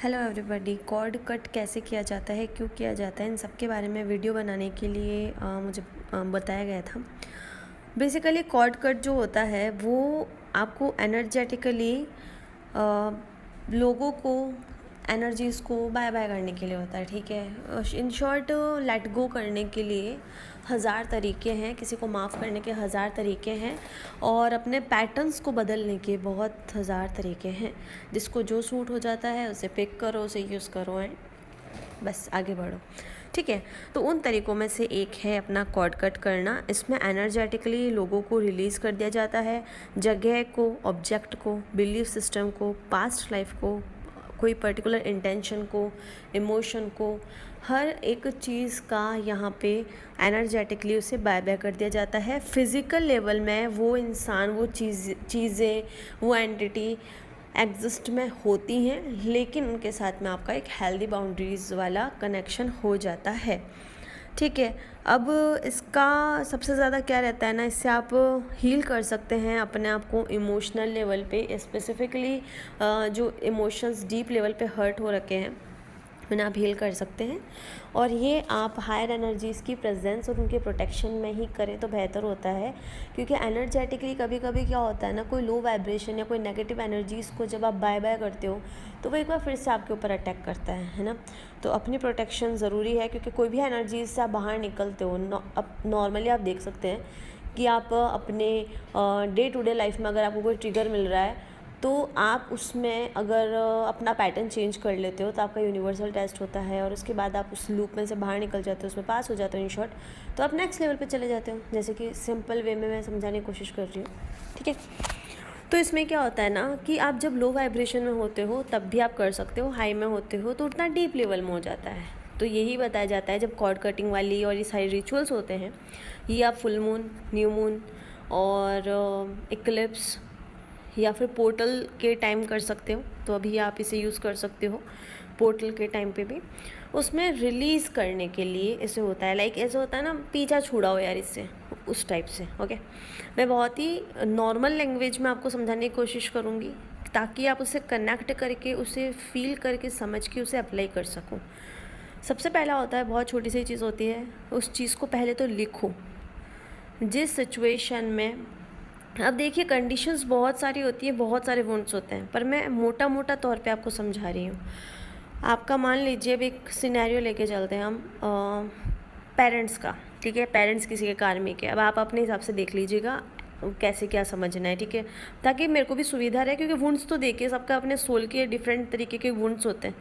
Hello everybody. Cord cut कैसे किया जाता है, क्यों किया जाता है, इन सब के बारे में वीडियो बनाने के लिए मुझे बताया गया था। बेसिकली कॉर्ड कट जो होता है वो आपको एनर्जेटिकली लोगों को एनर्जीज़ को बाय बाय करने के लिए होता है। ठीक है, इन शॉर्ट लेट गो करने के लिए हज़ार तरीके हैं, किसी को माफ़ करने के हज़ार तरीके हैं, और अपने पैटर्न्स को बदलने के बहुत हज़ार तरीके हैं। जिसको जो सूट हो जाता है उसे पिक करो, उसे यूज़ करो एंड बस आगे बढ़ो। ठीक है, तो उन तरीक़ों में से एक है अपना कॉर्ड कट करना। इसमें एनर्जेटिकली लोगों को रिलीज़ कर दिया जाता है, जगह को, ऑब्जेक्ट को, बिलीफ सिस्टम को, पास्ट लाइफ को, कोई पर्टिकुलर इंटेंशन को, इमोशन को, हर एक चीज़ का यहाँ पे एनर्जेटिकली उसे बाय बाय कर दिया जाता है। फिज़िकल लेवल में वो इंसान, वो चीज़ें, वो एंटिटी एग्जिस्ट में होती हैं, लेकिन उनके साथ में आपका एक हेल्दी बाउंड्रीज़ वाला कनेक्शन हो जाता है। ठीक है, अब इसका सबसे ज़्यादा क्या रहता है ना, इससे आप हील कर सकते हैं अपने आप को इमोशनल लेवल पे, स्पेसिफिकली जो इमोशंस डीप लेवल पे हर्ट हो रखे हैं उन्हें आप हील कर सकते हैं। और ये आप हायर एनर्जीज़ की प्रेजेंस और उनके प्रोटेक्शन में ही करें तो बेहतर होता है, क्योंकि एनर्जेटिकली कभी कभी क्या होता है ना, कोई लो वाइब्रेशन या कोई नेगेटिव एनर्जीज़ को जब आप बाय बाय करते हो तो वो एक बार फिर से आपके ऊपर अटैक करता है ना। तो अपनी प्रोटेक्शन ज़रूरी है, क्योंकि कोई भी एनर्जीज से आप बाहर निकलते हो अब नॉर्मली आप देख सकते हैं कि आप अपने डे टू डे लाइफ में अगर आपको कोई ट्रिगर मिल रहा है तो आप उसमें अगर अपना पैटर्न चेंज कर लेते हो तो आपका यूनिवर्सल टेस्ट होता है, और उसके बाद आप उस लूप में से बाहर निकल जाते हो, उसमें पास हो जाते हो इन शॉर्ट, तो आप नेक्स्ट लेवल पे चले जाते हो। जैसे कि सिंपल वे में मैं समझाने की कोशिश कर रही हूँ। ठीक है, तो इसमें क्या होता है ना कि आप जब लो वाइब्रेशन में होते हो तब भी आप कर सकते हो, हाई में होते हो तो उतना डीप लेवल में हो जाता है। तो यही बताया जाता है जब कॉर्ड कटिंग वाली और ये सारी रिचुअल्स होते हैं, ये आप फुल मून, न्यू मून और इक्लिप्स या फिर पोर्टल के टाइम कर सकते हो। तो अभी आप इसे यूज़ कर सकते हो पोर्टल के टाइम पे भी। उसमें रिलीज़ करने के लिए ऐसे होता है, लाइक ऐसे होता है ना, पीछा छुड़ाओ यार इससे, उस टाइप से। ओके, मैं बहुत ही नॉर्मल लैंग्वेज में आपको समझाने की कोशिश करूँगी ताकि आप उसे कनेक्ट करके, उसे फील करके, समझ के उसे अप्लाई कर सको। सबसे पहला होता है, बहुत छोटी सी चीज़ होती है, उस चीज़ को पहले तो लिखो जिस सिचुएशन में। अब देखिए, कंडीशंस बहुत सारी होती है, बहुत सारे वुंड्स होते हैं, पर मैं मोटा मोटा तौर पे आपको समझा रही हूँ। आपका मान लीजिए, अब एक सिनेरियो लेके चलते हैं हम पेरेंट्स का। ठीक है, पेरेंट्स किसी के कार्मिक है, अब आप अपने हिसाब से देख लीजिएगा कैसे क्या समझना है। ठीक है, ताकि मेरे को भी सुविधा रहे, क्योंकि वुंड्स तो देखिए सबका अपने सोल के डिफरेंट तरीके के वुंड्स होते हैं,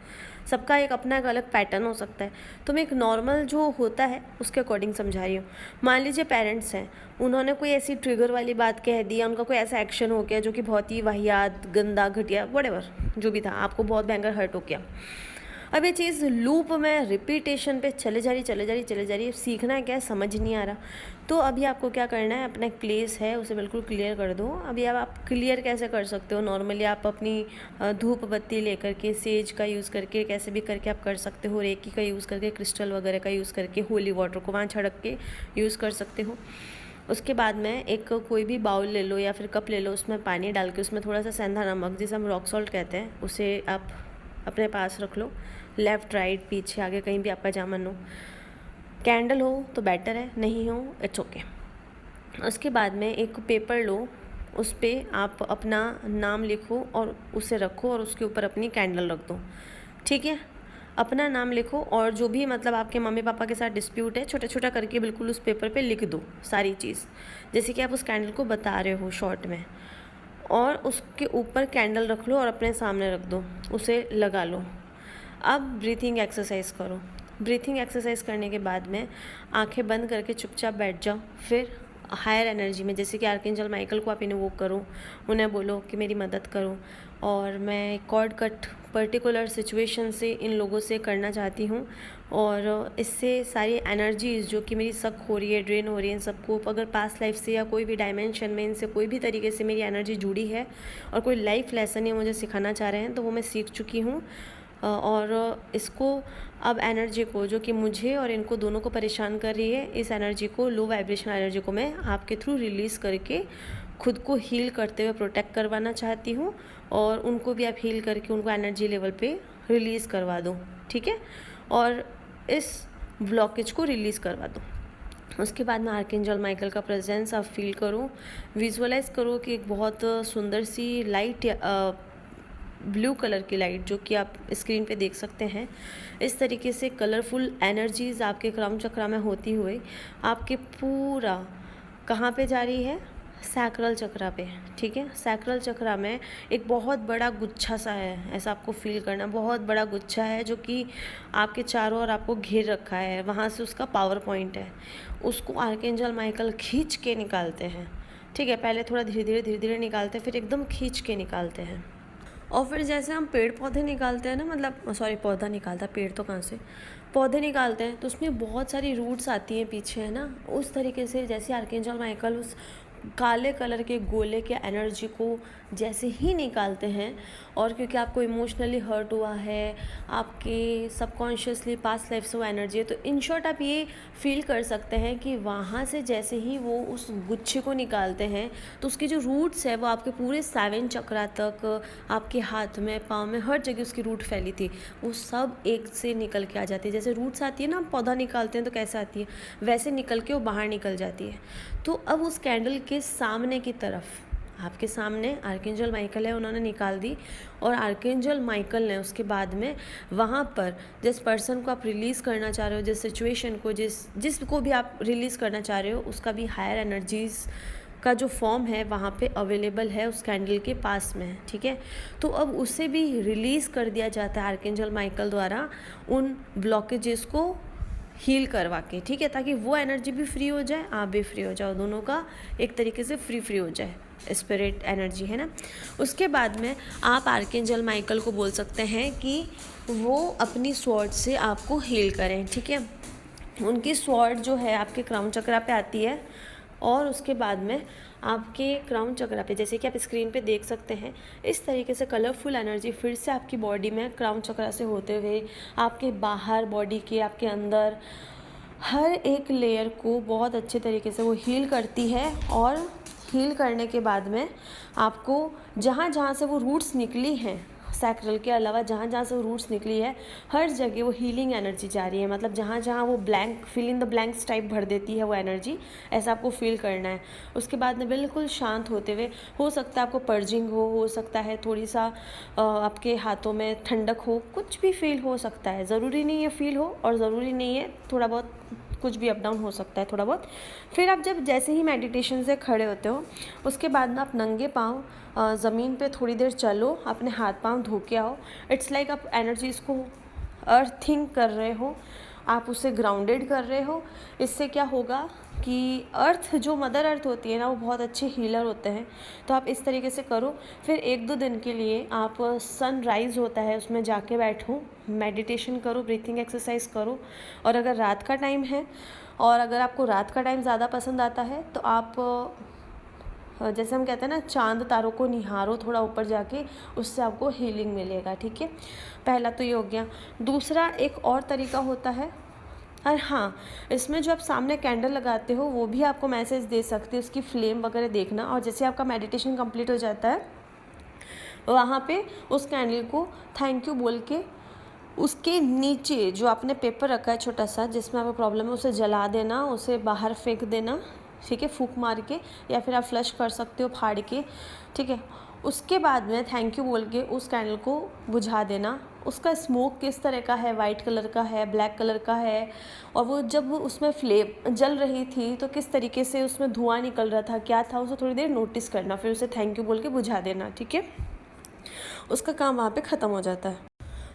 सबका एक अपना एक अलग पैटर्न हो सकता है। तो मैं एक नॉर्मल जो होता है उसके अकॉर्डिंग समझा रही हूँ। मान लीजिए पेरेंट्स हैं, उन्होंने कोई ऐसी ट्रिगर वाली बात कह दी, या उनका कोई ऐसा एक्शन हो गया जो कि बहुत ही वाहियात, गंदा, घटिया, व्हाटएवर जो भी था, आपको बहुत भयंकर हर्ट हो गया। अब ये चीज़ लूप में रिपीटेशन पे चले जा रही है। सीखना है क्या है, समझ नहीं आ रहा। तो अभी आपको क्या करना है, अपना एक प्लेस है उसे बिल्कुल क्लियर कर दो। अभी अब आप क्लियर कैसे कर सकते हो, नॉर्मली आप अपनी धूप बत्ती लेकर के, सेज का यूज़ करके, कैसे भी करके आप कर सकते हो, रेकी का यूज़ करके, क्रिस्टल वगैरह का यूज़ करके, होली वाटर को वहाँ छिड़क के यूज़ कर सकते हो। उसके बाद में एक कोई भी बाउल ले लो या फिर कप ले लो, उसमें पानी डाल के उसमें थोड़ा सा सेंधा नमक, जिसे हम रॉक सॉल्ट कहते हैं, उसे आप अपने पास रख लो। लेफ़्ट राइट पीछे आगे कहीं भी आपका जहाँ मन हो। कैंडल हो तो बेटर है, नहीं हो इट्स ओके। उसके बाद में एक पेपर लो, उस पर आप अपना नाम लिखो और उसे रखो, और उसके ऊपर अपनी कैंडल रख दो। ठीक है, अपना नाम लिखो, और जो भी मतलब आपके मम्मी पापा के साथ डिस्प्यूट है, छोटा छोटा करके बिल्कुल उस पेपर पे लिख दो सारी चीज़, जैसे कि आप उस कैंडल को बता रहे हो शॉर्ट में। और उसके ऊपर कैंडल रख लो और अपने सामने रख दो, उसे लगा लो। अब ब्रीथिंग एक्सरसाइज करो। ब्रीथिंग एक्सरसाइज करने के बाद में आंखें बंद करके चुपचाप बैठ जाओ। फिर हायर एनर्जी में, जैसे कि आर्कएंजल माइकल को आप इन्वोक करो, उन्हें बोलो कि मेरी मदद करो, और मैं कॉर्ड कट पर्टिकुलर सिचुएशन से इन लोगों से करना चाहती हूँ, और इससे सारी एनर्जीज जो कि मेरी सक हो रही है, ड्रेन हो रही है, इन सबको, अगर पास्ट लाइफ से या कोई भी डायमेंशन में इनसे कोई भी तरीके से मेरी एनर्जी जुड़ी है और कोई लाइफ लेसन ये मुझे सिखाना चाह रहे हैं, तो वो मैं सीख चुकी हूँ। और इसको, अब एनर्जी को जो कि मुझे और इनको दोनों को परेशान कर रही है, इस एनर्जी को, लो वाइब्रेशन एनर्जी को मैं आपके थ्रू रिलीज़ करके खुद को हील करते हुए प्रोटेक्ट करवाना चाहती हूँ, और उनको भी आप हील करके उनको एनर्जी लेवल पे रिलीज़ करवा दो, ठीक है, और इस ब्लॉकेज को रिलीज़ करवा दो। उसके बाद में आर्कएंजल माइकल का प्रेजेंस आप फील करो, विजुअलाइज करो कि एक बहुत सुंदर सी लाइट, ब्लू कलर की लाइट जो कि आप स्क्रीन पे देख सकते हैं, इस तरीके से कलरफुल एनर्जीज़ आपके क्राउन चक्रा में होती हुई आपके पूरा कहाँ पे जा रही है, सैक्रल चक्रा पे, ठीक है। सैक्रल चक्रा में एक बहुत बड़ा गुच्छा सा है, ऐसा आपको फील करना, बहुत बड़ा गुच्छा है जो कि आपके चारों ओर आपको घेर रखा है, वहाँ से उसका पावर पॉइंट है, उसको आर्कएंजल माइकल खींच के निकालते हैं, ठीक है। पहले थोड़ा धीरे धीरे निकालते हैं, फिर एकदम खींच के निकालते हैं। और फिर जैसे हम पेड़ पौधे निकालते हैं ना, मतलब सॉरी, पौधा निकालता है, पेड़ तो कहाँ से, पौधे निकालते हैं, तो उसमें बहुत सारी रूट्स आती हैं पीछे, है ना। उस तरीके से जैसे आर्कएंजल माइकल उस काले कलर के गोले के एनर्जी को जैसे ही निकालते हैं, और क्योंकि आपको इमोशनली हर्ट हुआ है, आपके सबकॉन्शियसली पास्ट लाइफ से वो एनर्जी है, तो इन शॉर्ट आप ये फील कर सकते हैं कि वहाँ से जैसे ही वो उस गुच्छे को निकालते हैं तो उसकी जो रूट्स है वो आपके पूरे 7 चक्रा तक, आपके हाथ में, पाँव में, हर जगह उसकी रूट फैली थी, वो सब एक से निकल के आ जाती है। जैसे रूट्स आती है ना, पौधा निकालते हैं तो कैसे आती है, वैसे निकल के वो बाहर निकल जाती है। तो अब उस कैंडल के सामने की तरफ, आपके सामने आर्कएंजल माइकल है, उन्होंने निकाल दी, और आर्कएंजल माइकल ने उसके बाद में वहाँ पर जिस पर्सन को आप रिलीज़ करना चाह रहे हो, जिस सिचुएशन को, जिसको भी आप रिलीज़ करना चाह रहे हो, उसका भी हायर एनर्जीज़ का जो फॉर्म है वहाँ पे अवेलेबल है, उस कैंडल के पास में है, ठीक है। तो अब उसे भी रिलीज़ कर दिया जाता है आर्कएंजल माइकल द्वारा उन ब्लॉकेजेस को हील करवा के, ठीक है, ताकि वो एनर्जी भी फ्री हो जाए, आप भी फ्री हो जाओ, दोनों का एक तरीके से फ्री हो जाए स्पिरिट एनर्जी, है ना। उसके बाद में आप आर्कएंजल माइकल को बोल सकते हैं कि वो अपनी स्वॉर्ड से आपको हील करें, ठीक है। उनकी स्वॉर्ड जो है आपके क्राउन चक्रा पे आती है, और उसके बाद में आपके क्राउन चक्रा पे, जैसे कि आप स्क्रीन पे देख सकते हैं, इस तरीके से कलरफुल एनर्जी फिर से आपकी बॉडी में क्राउन चक्रा से होते हुए आपके बाहर बॉडी के, आपके अंदर हर एक लेयर को बहुत अच्छे तरीके से वो हील करती है। और हील करने के बाद में आपको जहाँ जहाँ से वो रूट्स निकली हैं, सैक्रल के अलावा जहाँ जहाँ से वो रूट्स निकली है, हर जगह वो हीलिंग एनर्जी जा रही है, मतलब जहाँ जहाँ वो blank, fill in the blanks type भर देती है वो एनर्जी, ऐसा आपको फील करना है। उसके बाद में बिल्कुल शांत होते हुए, हो सकता है आपको पर्जिंग हो सकता है थोड़ी सा आपके हाथों में ठंडक हो, कुछ भी फील हो सकता है, ज़रूरी नहीं है फील हो, और ज़रूरी नहीं है थोड़ा बहुत, कुछ भी अप डाउन हो सकता है थोड़ा बहुत। फिर आप जब जैसे ही मेडिटेशन से खड़े होते हो, उसके बाद में आप नंगे पाँव ज़मीन पे थोड़ी देर चलो, अपने हाथ पाँव धो के आओ। इट्स लाइक आप एनर्जीज़ को अर्थिंग कर रहे हो, आप उसे ग्राउंडेड कर रहे हो। इससे क्या होगा कि अर्थ, जो मदर अर्थ होती है ना, वो बहुत अच्छे हीलर होते हैं, तो आप इस तरीके से करो। फिर 1-2 दिन के लिए आप सनराइज़ होता है उसमें जाके बैठो, मेडिटेशन करो, ब्रीथिंग एक्सरसाइज करो। और अगर रात का टाइम है, और अगर आपको रात का टाइम ज़्यादा पसंद आता है, तो आप जैसे हम कहते हैं ना, चांद तारों को निहारो थोड़ा ऊपर जाके, उससे आपको हीलिंग मिलेगा, ठीक है। पहला तो ये हो गया। दूसरा एक और तरीका होता है, और हाँ, इसमें जो आप सामने कैंडल लगाते हो वो भी आपको मैसेज दे सकते हैं, उसकी फ्लेम वगैरह देखना। और जैसे आपका मेडिटेशन कंप्लीट हो जाता है, वहाँ पे उस कैंडल को थैंक यू बोल के उसके नीचे जो आपने पेपर रखा है छोटा सा, जिसमें आपको प्रॉब्लम है, उसे जला देना, उसे बाहर फेंक देना, ठीक है, फूंक मार के, या फिर आप फ्लश कर सकते हो फाड़ के, ठीक है। उसके बाद में थैंक यू बोल के उस कैंडल को बुझा देना। उसका स्मोक किस तरह का है, वाइट कलर का है, ब्लैक कलर का है, और वो जब उसमें फ्लेम जल रही थी तो किस तरीके से उसमें धुआं निकल रहा था, क्या था, उसे थोड़ी देर नोटिस करना, फिर उसे थैंक यू बोल के बुझा देना, ठीक है। उसका काम वहाँ पे ख़त्म हो जाता है।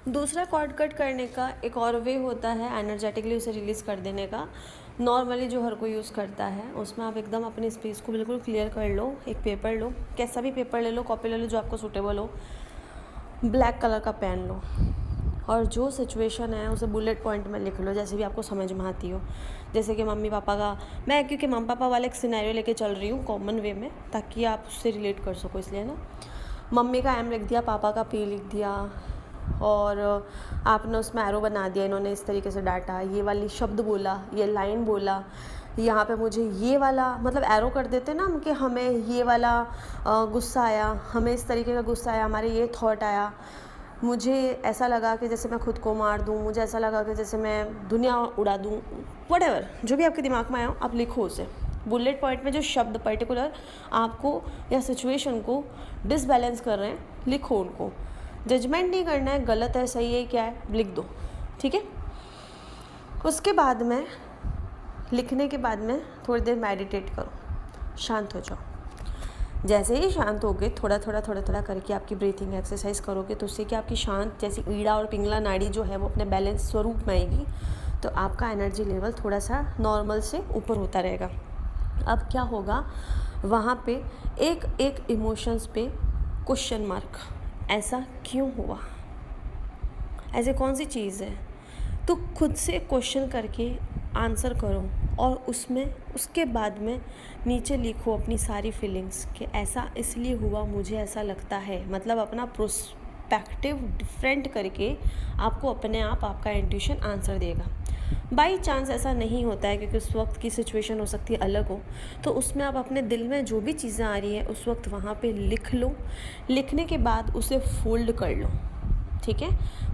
दूसरा कॉर्ड कट करने का एक और वे होता है एनर्जेटिकली उसे रिलीज़ कर देने का, नॉर्मली जो हर कोई यूज़ करता है। उसमें आप एकदम अपने स्पेस को बिल्कुल क्लियर कर लो, एक पेपर लो, कैसा भी पेपर ले लो, कॉपी ले लो, जो आपको सूटेबल हो, ब्लैक कलर का पेन लो, और जो सिचुएशन है उसे बुलेट पॉइंट में लिख लो, जैसे भी आपको समझ में आती हो। जैसे कि मम्मी पापा का, मैं क्योंकि मम्मी पापा वाला एक सिनेरियो लेके चल रही हूँ कॉमन वे में, ताकि आप उससे रिलेट कर सको, इसलिए ना। मम्मी का एम लिख दिया, पापा का पी लिख दिया, और आपने उसमें एरो बना दिया, इन्होंने इस तरीके से डांटा, ये वाली शब्द बोला, ये लाइन बोला, यहाँ पे मुझे ये वाला, मतलब एरो कर देते ना हम कि हमें ये वाला गुस्सा आया, हमें इस तरीके का गुस्सा आया, हमारे ये थॉट आया, मुझे ऐसा लगा कि जैसे मैं खुद को मार दूँ, मुझे ऐसा लगा कि जैसे मैं दुनिया उड़ा दूँ, व्हाटएवर जो भी आपके दिमाग में आया आप लिखो उसे। बुलेट पॉइंट में जो शब्द पर्टिकुलर आपको या सिचुएशन को डिसबैलेंस कर रहे हैं लिखो उनको। जजमेंट नहीं करना है, गलत है सही है क्या है, लिख दो, ठीक है। उसके बाद में लिखने के बाद में थोड़ी देर मेडिटेट करो, शांत हो जाओ। जैसे ही शांत होगे थोड़ा थोड़ा करके आपकी ब्रीथिंग एक्सरसाइज करोगे तो उससे कि आपकी शांत जैसी ईड़ा और पिंगला नाड़ी जो है वो अपने बैलेंस स्वरूप में आएगी, तो आपका एनर्जी लेवल थोड़ा सा नॉर्मल से ऊपर होता रहेगा। अब क्या होगा, वहाँ पे एक एक इमोशंस पे क्वेश्चन मार्क, ऐसा क्यों हुआ, ऐसे कौन सी चीज़ है, तो खुद से क्वेश्चन करके आंसर करो और उसके बाद में नीचे लिखो अपनी सारी फीलिंग्स कि ऐसा इसलिए हुआ, मुझे ऐसा लगता है। मतलब अपना प्रोस्पेक्टिव डिफरेंट करके आपको अपने आप आपका इंट्यूशन आंसर देगा। बाई चांस ऐसा नहीं होता है क्योंकि उस वक्त की सिचुएशन हो सकती है अलग हो, तो उसमें आप अपने दिल में जो भी चीज़ें आ रही है उस वक्त वहाँ पे लिख लो। लिखने के बाद उसे फोल्ड कर लो, ठीक है।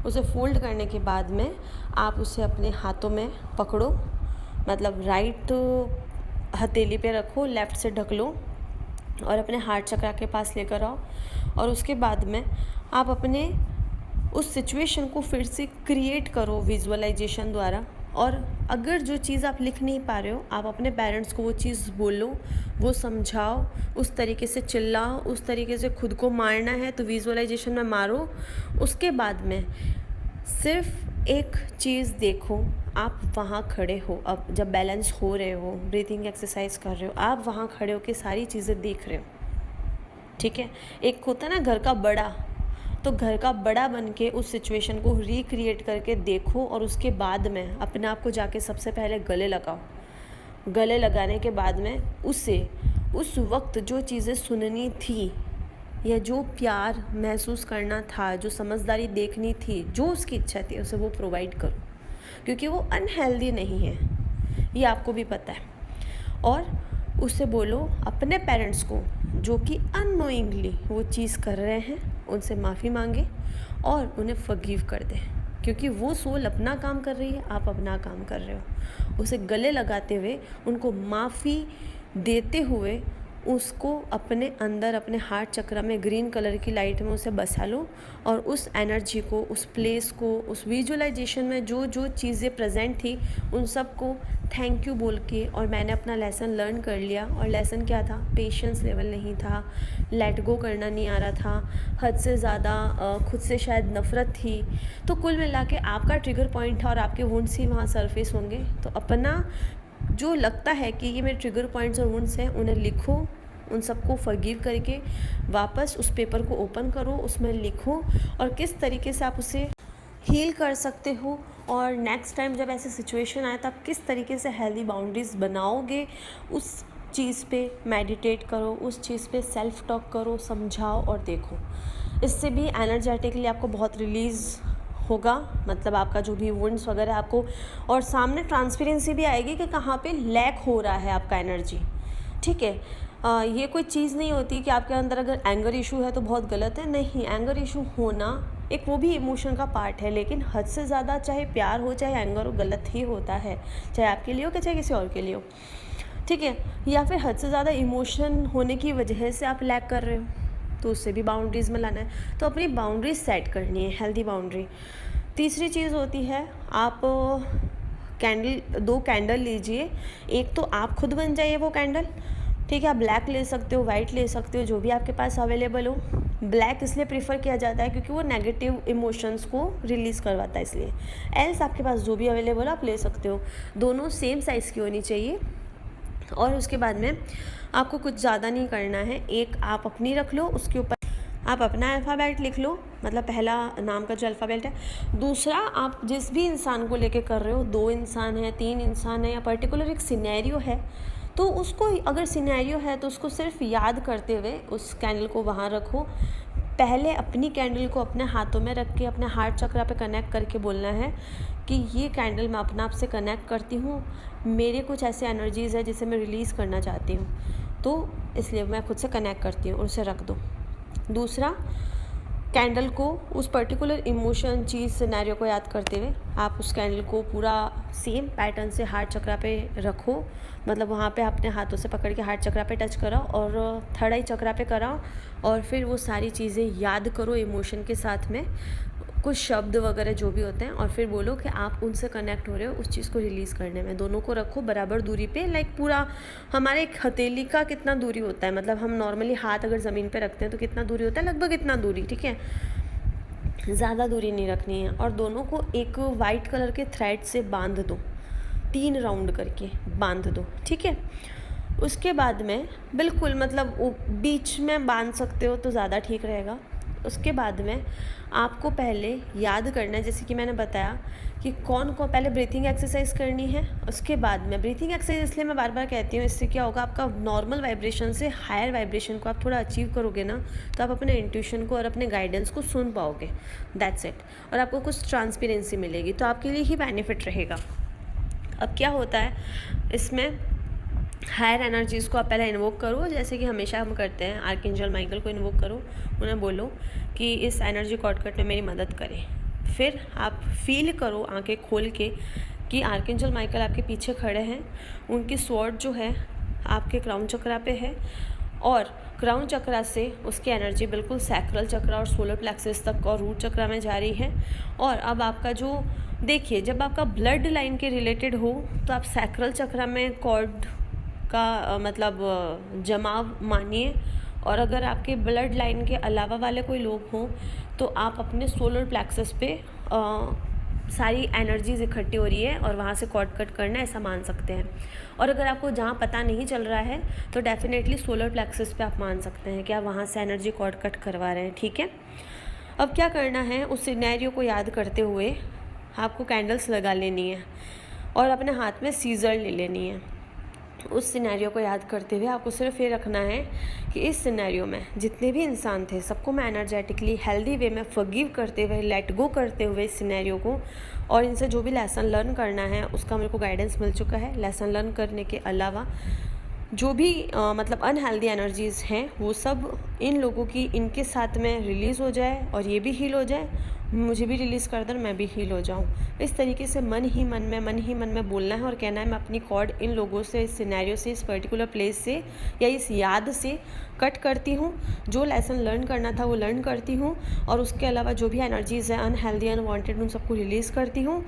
उसे फोल्ड करने के बाद में आप उसे अपने हाथों में पकड़ो, मतलब राइट हथेली पे रखो, लेफ़्ट से ढक लो और अपने हार्ट चक्र के पास लेकर आओ। और उसके बाद में आप अपने उस सिचुएशन को फिर से क्रिएट करो विजुअलाइजेशन द्वारा। और अगर जो चीज़ आप लिख नहीं पा रहे हो, आप अपने पेरेंट्स को वो चीज़ बोलो, वो समझाओ, उस तरीके से चिल्लाओ, उस तरीके से खुद को मारना है तो विजुअलाइजेशन में मारो। उसके बाद में सिर्फ एक चीज़ देखो, आप वहाँ खड़े हो, अब जब बैलेंस हो रहे हो, ब्रीथिंग एक्सरसाइज कर रहे हो, आप वहाँ खड़े हो के सारी चीज़ें देख रहे हो, ठीक है। एक होता है ना घर का बड़ा, तो घर का बड़ा बन के उस सिचुएशन को रिक्रिएट करके देखो और उसके बाद में अपने आप को जाके सबसे पहले गले लगाओ। गले लगाने के बाद में उस वक्त जो चीज़ें सुननी थी या जो प्यार महसूस करना था, जो समझदारी देखनी थी, जो उसकी इच्छा थी, उसे वो प्रोवाइड करो, क्योंकि वो अनहेल्दी नहीं है, ये आपको भी पता है। और उससे बोलो अपने पेरेंट्स को जो कि अननोइंगली वो चीज़ कर रहे हैं, उनसे माफ़ी मांगे और उन्हें फॉरगिव कर दें, क्योंकि वो सोल अपना काम कर रही है, आप अपना काम कर रहे हो। उसे गले लगाते हुए, उनको माफ़ी देते हुए, उसको अपने अंदर अपने हार्ट चक्र में ग्रीन कलर की लाइट में उसे बसा लो और उस एनर्जी को, उस प्लेस को, उस विजुअलाइजेशन में जो जो चीज़ें प्रेजेंट थी उन सब को थैंक यू बोल के, और मैंने अपना लेसन लर्न कर लिया। और लेसन क्या था, पेशेंस लेवल नहीं था, लेट गो करना नहीं आ रहा था, हद से ज़्यादा खुद से शायद नफ़रत थी। तो कुल मिला के आपका ट्रिगर पॉइंट था और आपके वुंड्स ही वहाँ सरफेस होंगे। तो अपना जो लगता है कि ये मेरे ट्रिगर पॉइंट्स और वुंड्स हैं, उन्हें लिखो, उन सबको फॉरगिव करके वापस उस पेपर को ओपन करो, उसमें लिखो और किस तरीके से आप उसे हील कर सकते हो। और नेक्स्ट टाइम जब ऐसी सिचुएशन आए तो आप किस तरीके से हेल्दी बाउंड्रीज़ बनाओगे, उस चीज़ पे मेडिटेट करो, उस चीज़ पे सेल्फ टॉक करो, समझाओ और देखो। इससे भी एनर्जेटिकली आपको बहुत रिलीज़ होगा, मतलब आपका जो भी वुंड्स वगैरह आपको, और सामने ट्रांसपेरेंसी भी आएगी कि कहाँ पे लैक हो रहा है आपका एनर्जी, ठीक है। ये कोई चीज़ नहीं होती कि आपके अंदर अगर एंगर इशू है तो बहुत गलत है, नहीं, एंगर इशू होना एक वो भी इमोशन का पार्ट है, लेकिन हद से ज़्यादा चाहे प्यार हो चाहे एंगर हो, गलत ही होता है, चाहे आपके लिए हो चाहे किसी और के लिए हो, ठीक है। या फिर हद से ज़्यादा इमोशन होने की वजह से आप लैक कर रहे हो, तो उससे भी बाउंड्रीज़ में लाना है। तो अपनी बाउंड्रीज सेट करनी है, हेल्दी बाउंड्री। तीसरी चीज़ होती है, आप दो कैंडल लीजिए, एक तो आप खुद बन जाइए वो कैंडल, ठीक है। आप ब्लैक ले सकते हो, वाइट ले सकते हो, जो भी आपके पास अवेलेबल हो। ब्लैक इसलिए प्रीफर किया जाता है क्योंकि वो नेगेटिव इमोशंस को रिलीज़ करवाता है, इसलिए। एल्स आपके पास जो भी अवेलेबल आप ले सकते हो, दोनों सेम साइज़ की होनी चाहिए। और उसके बाद में आपको कुछ ज़्यादा नहीं करना है, एक आप अपनी रख लो, उसके ऊपर आप अपना अल्फ़ाबेट लिख लो, मतलब पहला नाम का जो अल्फ़ाबेट है। दूसरा, आप जिस भी इंसान को लेके कर रहे हो, 2 इंसान हैं, 3 इंसान है, या पर्टिकुलर एक सिनेरियो है, तो उसको, अगर सिनेरियो है तो उसको सिर्फ याद करते हुए उस कैंडल को वहाँ रखो। पहले अपनी कैंडल को अपने हाथों में रख के अपने हार्ट चक्र पे कनेक्ट करके बोलना है कि ये कैंडल मैं अपने आप से कनेक्ट करती हूँ, मेरे कुछ ऐसे एनर्जीज़ है जिसे मैं रिलीज़ करना चाहती हूँ, तो इसलिए मैं खुद से कनेक्ट करती हूँ, और उसे रख दो। दूसरा, कैंडल को उस पर्टिकुलर इमोशन चीज़ सिनेरियो को याद करते हुए आप उस कैंडल को पूरा सेम पैटर्न से हार्ट चक्रा पे रखो, मतलब वहाँ पे अपने हाथों से पकड़ के हार्ट चक्रा पे टच कराओ और थर्ड आई चक्रा पे कराओ, और फिर वो सारी चीज़ें याद करो इमोशन के साथ में, कुछ शब्द वगैरह जो भी होते हैं, और फिर बोलो कि आप उनसे कनेक्ट हो रहे हो उस चीज़ को रिलीज़ करने में। दोनों को रखो बराबर दूरी पे, लाइक पूरा हमारे एक हथेली का कितना दूरी होता है, मतलब हम नॉर्मली हाथ अगर ज़मीन पे रखते हैं तो कितना दूरी होता है, लगभग इतना दूरी, ठीक है, ज़्यादा दूरी नहीं रखनी है। और दोनों को एक वाइट कलर के थ्रेड से बांध दो, 3 राउंड करके बांध दो, ठीक है। उसके बाद में बिल्कुल मतलब बीच में बांध सकते हो तो ज़्यादा ठीक रहेगा। उसके बाद में आपको पहले याद करना है, जैसे कि मैंने बताया कि कौन को पहले ब्रीथिंग एक्सरसाइज करनी है। उसके बाद में ब्रीथिंग एक्सरसाइज इसलिए मैं बार बार कहती हूँ, इससे क्या होगा, आपका नॉर्मल वाइब्रेशन से हायर वाइब्रेशन को आप थोड़ा अचीव करोगे ना, तो आप अपने इंट्यूशन को और अपने गाइडेंस को सुन पाओगे, दैट्स इट। और आपको कुछ ट्रांसपेरेंसी मिलेगी, तो आपके लिए ही बेनिफिट रहेगा। अब क्या होता है इसमें, हायर एनर्जीज़ को आप पहले इन्वोक करो, जैसे कि हमेशा हम करते हैं, आर्कएंजल माइकल को इन्वोक करो, उन्हें बोलो कि इस एनर्जी को आउट में मेरी मदद करें। फिर आप फील करो आंखें खोल के कि आर्कएंजल माइकल आपके पीछे खड़े हैं, उनकी स्वॉर्ड जो है आपके क्राउन चक्रा पे है, और क्राउन चक्रा से उसकी एनर्जी बिल्कुल सैक्रल चक्रा और सोलर प्लेक्सस तक और रूट चक्रा में जा रही है। और अब आपका जो देखिए, जब आपका ब्लड लाइन के रिलेटेड हो तो आप सैक्रल चक्रा में कॉर्ड का मतलब जमाव मानिए, और अगर आपके ब्लड लाइन के अलावा वाले कोई लोग हों तो आप अपने सोलर प्लेक्सस पे सारी एनर्जीज इकट्ठी हो रही है और वहाँ से कॉर्ड कट करना, ऐसा मान सकते हैं। और अगर आपको जहाँ पता नहीं चल रहा है तो डेफिनेटली सोलर प्लेक्सस पे आप मान सकते हैं कि आप वहाँ से एनर्जी कॉर्ड कट करवा रहे हैं, ठीक है। अब क्या करना है, उस सिनेरियो को याद करते हुए आपको कैंडल्स लगा लेनी है और अपने हाथ में सीजर ले लेनी है। उस सिनेरियो को याद करते हुए आपको सिर्फ ये रखना है कि इस सिनेरियो में जितने भी इंसान थे सबको मैं एनर्जेटिकली हेल्दी वे में फॉरगिव करते हुए, लेट गो करते हुए इस सिनेरियो को, और इनसे जो भी लेसन लर्न करना है उसका मेरे को गाइडेंस मिल चुका है। लेसन लर्न करने के अलावा जो भी मतलब अनहेल्दी एनर्जीज़ हैं वो सब इन लोगों की इनके साथ में रिलीज़ हो जाए और ये भी हील हो जाए, मुझे भी रिलीज़ कर दें, मैं भी हील हो जाऊँ। इस तरीके से मन ही मन में बोलना है और कहना है मैं अपनी कॉर्ड इन लोगों से, इस सिनेरियो से, इस पर्टिकुलर प्लेस से या इस याद से कट करती हूँ। जो लेसन लर्न करना था वो लर्न करती हूँ, और उसके अलावा जो भी एनर्जीज़ हैं अनहेल्दी अनवांटेड उन सबको रिलीज़ करती हूँ।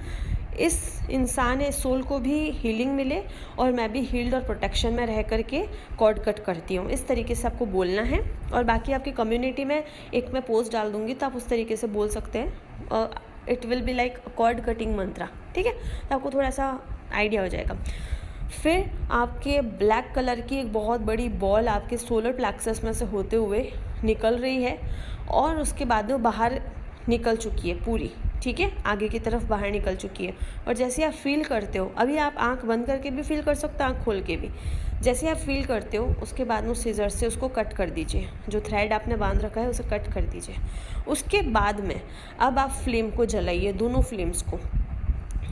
इस इंसान इस सोल को भी हीलिंग मिले और मैं भी हील्ड और प्रोटेक्शन में रह करके कॉर्ड कट करती हूँ। इस तरीके से आपको बोलना है, और बाकी आपकी कम्युनिटी में एक मैं पोस्ट डाल दूँगी तो आप उस तरीके से बोल सकते हैं। It will be like cord cutting mantra, ठीक है, तो आपको थोड़ा सा आइडिया हो जाएगा। फिर आपके ब्लैक कलर की एक बहुत बड़ी बॉल आपके सोलर प्लेक्सस में से होते हुए निकल रही है, और उसके बाद वो बाहर निकल चुकी है पूरी, ठीक है, आगे की तरफ बाहर निकल चुकी है। और जैसे आप फील करते हो, अभी आप आंख बंद करके भी फील कर सकते हो, आंख खोल के भी, जैसे आप फील करते हो उसके बाद में सीजर से उसको कट कर दीजिए, जो थ्रेड आपने बांध रखा है उसे कट कर दीजिए। उसके बाद में अब आप फ्लेम को जलाइए, दोनों फ्लेम्स को,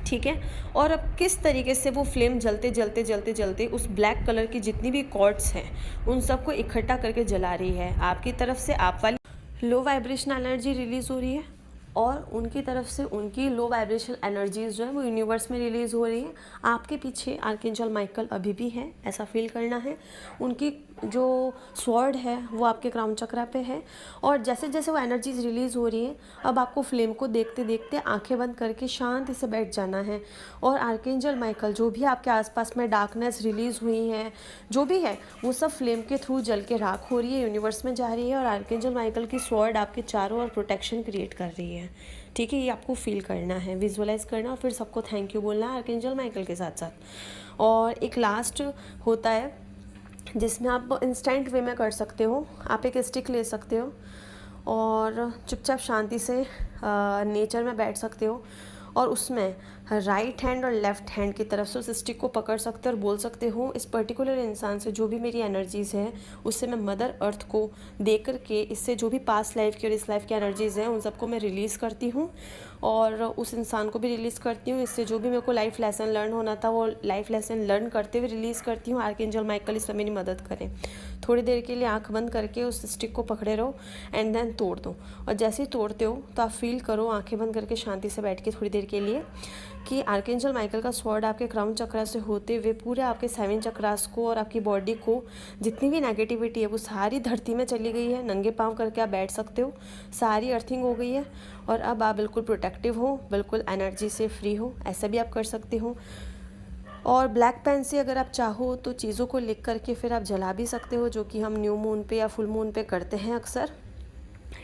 ठीक है। और अब किस तरीके से वो फ्लेम जलते उस ब्लैक कलर की जितनी भी कॉर्ड्स हैं उन सबको इकट्ठा करके जला रही है। आपकी तरफ से आप वाली लो वाइब्रेशनल एनर्जी रिलीज़ हो रही है, और उनकी तरफ से उनकी लो वाइब्रेशनल एनर्जीज़ जो है वो यूनिवर्स में रिलीज़ हो रही हैं। आपके पीछे आर्कएंजल माइकल अभी भी है, ऐसा फील करना है। उनकी जो स्वॉर्ड है वो आपके क्राउन चक्रा पे है, और जैसे जैसे वो एनर्जीज रिलीज़ हो रही हैं अब आपको फ्लेम को देखते देखते आंखें बंद करके शांति से बैठ जाना है। और आर्कएंजल माइकल जो भी आपके आसपास में डार्कनेस रिलीज़ हुई है, जो भी है वो सब फ्लेम के थ्रू जल के राख हो रही है, यूनिवर्स में जा रही है, और आर्कएंजल माइकल की स्वॉर्ड आपके चारों ओर प्रोटेक्शन क्रिएट कर रही है, ठीक है। ये आपको फील करना है, विजुअलाइज करना, और फिर सबको थैंक यू बोलना है आर्कएंजल माइकल के साथ साथ। और एक लास्ट होता है जिसमें आप इंस्टेंट वे में कर सकते हो। आप एक स्टिक ले सकते हो और चुपचाप शांति से नेचर में बैठ सकते हो, और उसमें राइट हैंड और लेफ़्ट हैंड की तरफ से उस स्टिक को पकड़ सकते हो और बोल सकते हो इस पर्टिकुलर इंसान से जो भी मेरी एनर्जीज़ है उससे मैं मदर अर्थ को दे करके इससे जो भी पास्ट लाइफ की और इस लाइफ की एनर्जीज़ हैं उन सबको मैं रिलीज़ करती हूँ। और उस इंसान को भी रिलीज़ करती हूँ। इससे जो भी मेरे को लाइफ लेसन लर्न होना था वो लाइफ लेसन लर्न करते हुए रिलीज़ करती हूँ। आर्कएंजल माइकल इसमें मेरी मदद करें। थोड़ी देर के लिए आंख बंद करके उस स्टिक को पकड़े रहो एंड देन तोड़ दो। और जैसे ही तोड़ते हो तो आप फील करो, आंखें बंद करके शांति से बैठ के थोड़ी देर के लिए, कि आर्कएंजल माइकल का स्वॉर्ड आपके क्राउन चक्रा से होते हुए पूरे आपके 7 चक्रास को और आपकी बॉडी को जितनी भी नेगेटिविटी है वो सारी धरती में चली गई है। नंगे पाँव करके आप बैठ सकते हो, सारी अर्थिंग हो गई है और अब आप बिल्कुल प्रोटेक्टिव हो, बिल्कुल एनर्जी से फ्री हो। ऐसा भी आप कर सकते हो। और ब्लैक पेन से अगर आप चाहो तो चीज़ों को लिख करके फिर आप जला भी सकते हो, जो कि हम न्यू मून पे या फुल मून पे करते हैं अक्सर।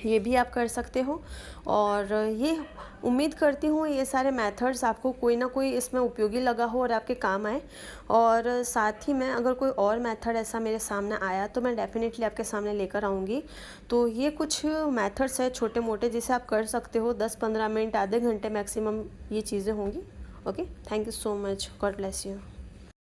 ये भी आप कर सकते हो। और ये उम्मीद करती हूँ ये सारे मेथड्स आपको कोई ना कोई इसमें उपयोगी लगा हो और आपके काम आए। और साथ ही में अगर कोई और मेथड ऐसा मेरे सामने आया तो मैं डेफिनेटली आपके सामने लेकर आऊँगी। तो ये कुछ मेथड्स है छोटे मोटे जिसे आप कर सकते हो। 10-15 मिनट, आधे घंटे मैक्सिमम ये चीज़ें होंगी। Okay, thank you so much, God bless you.